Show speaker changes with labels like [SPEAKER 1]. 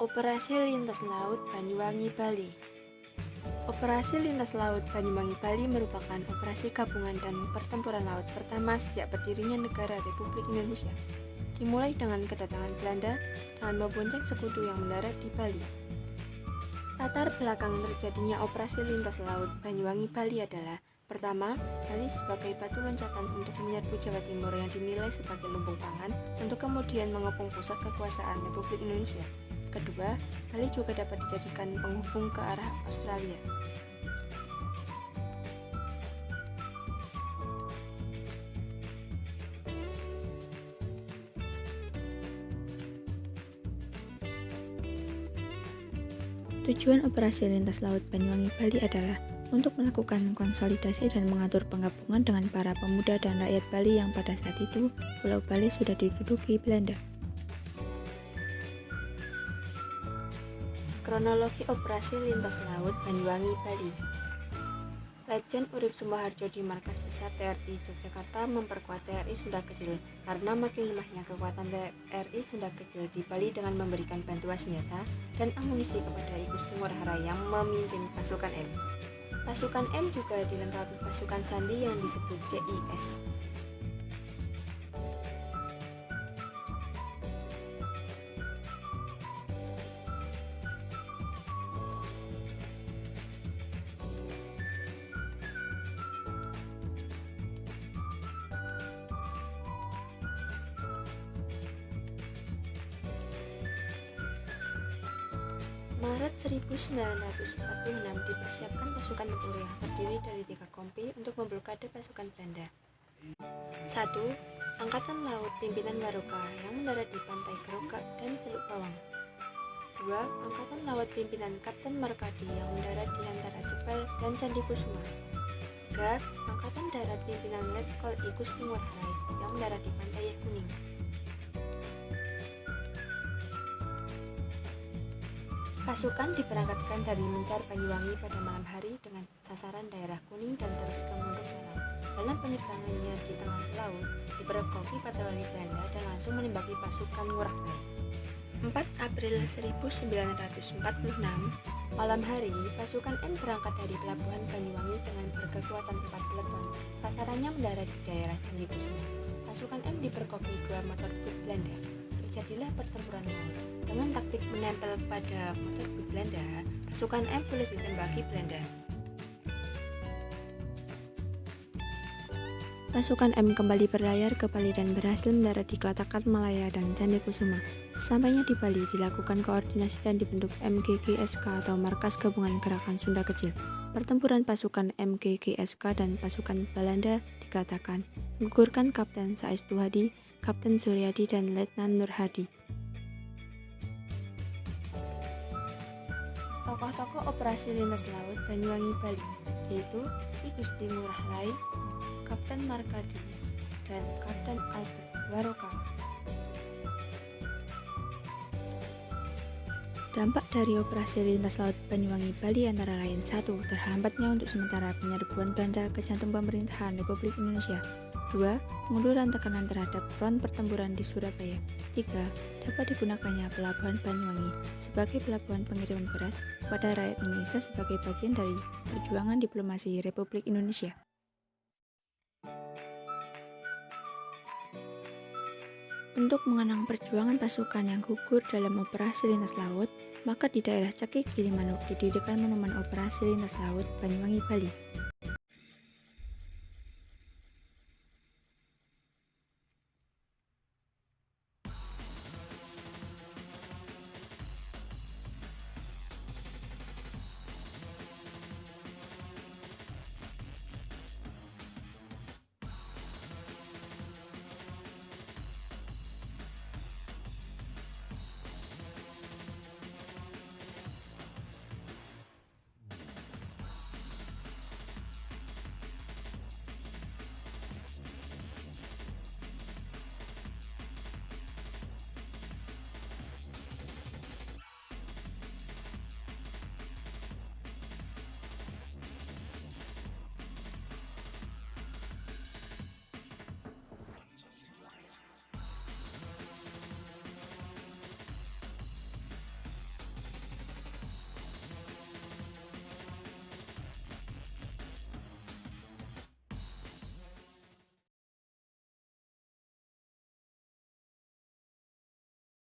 [SPEAKER 1] Operasi Lintas Laut Banyuwangi Bali. Operasi Lintas Laut Banyuwangi Bali merupakan operasi gabungan dan pertempuran laut pertama sejak berdirinya negara Republik Indonesia. Dimulai dengan kedatangan Belanda dengan membonceng sekutu yang mendarat di Bali. Latar belakang terjadinya operasi Lintas Laut Banyuwangi Bali adalah: pertama, Bali sebagai batu loncatan untuk menyerbu Jawa Timur yang dinilai sebagai lumbung pangan untuk kemudian mengepung pusat kekuasaan Republik Indonesia. Kedua, Bali juga dapat dijadikan penghubung ke arah Australia. Tujuan operasi Lintas Laut Banyuwangi Bali adalah untuk melakukan konsolidasi dan mengatur penggabungan dengan para pemuda dan rakyat Bali yang pada saat itu Pulau Bali sudah diduduki Belanda. Kronologi operasi Lintas Laut Banyuwangi Bali. Letjen Urip Sumoharjo di Markas Besar TRI Yogyakarta memperkuat TRI Sunda Kecil karena makin lemahnya kekuatan TRI Sunda Kecil di Bali dengan memberikan bantuan senjata dan amunisi kepada I Gusti Ngurah Rai yang memimpin pasukan M. Pasukan M juga dilengkapi pasukan sandi yang disebut JIS. Maret 1946 dipersiapkan pasukan tempur yang terdiri dari 3 kompi untuk memblokade pasukan Belanda. 1. Angkatan Laut Pimpinan Waroka yang mendarat di pantai Gerogak dan Celuk Bawang. 2. Angkatan Laut Pimpinan Kapten Markadi yang mendarat di antara Jepel dan Candi Kusuma. 3. Angkatan Darat Pimpinan Letkol I Gusti Ngurah Rai yang mendarat di pantai Kuning. Pasukan diberangkatkan dari Mencar Banyuwangi pada malam hari dengan sasaran daerah Kuning dan terus ke Munduk Malang. Dalam penyeberangannya di tengah laut, dipergoki patroli Belanda dan langsung menembaki pasukan Ngurah Rai. 4 April 1946, malam hari, pasukan M berangkat dari Pelabuhan Banyuwangi dengan berkekuatan 4 peleton. Sasarannya mendarat di daerah Candi Kusuma. Pasukan M dipergoki 2 motorbot Belanda. Terjadilah pertempuran laut. Dengan taktik menempel pada motorbot Belanda, pasukan M boleh ditembaki Belanda. Pasukan M kembali berlayar ke Bali dan berhasil mendarat di Klatakan Malaya dan Candi Kusuma. Sesampainya di Bali, dilakukan koordinasi dan dibentuk MGGSK atau Markas Gabungan Gerakan Sunda Kecil. Pertempuran pasukan MGGSK dan pasukan Belanda di Klatakan menggugurkan Kapten Saestu Hadi, Kapten Suryadi, dan Letnan Nur Hadi. Tokoh-tokoh operasi Lintas Laut Banyuwangi Bali yaitu I Gusti Ngurah Rai, Kapten Markadi, dan Kapten Albert Waroka. Dampak dari operasi Lintas Laut Banyuwangi Bali antara lain: 1. Terhambatnya untuk sementara penyerbuan Belanda ke jantung pemerintahan Republik Indonesia. 2. Pengunduran tekanan terhadap front pertempuran di Surabaya. 3. Dapat digunakannya Pelabuhan Banyuwangi sebagai pelabuhan pengiriman beras kepada rakyat Indonesia sebagai bagian dari perjuangan diplomasi Republik Indonesia. Untuk mengenang perjuangan pasukan yang gugur dalam operasi Lintas Laut, maka di daerah Cekik Gilimanuk didirikan Monumen Operasi Lintas Laut Banyuwangi Bali.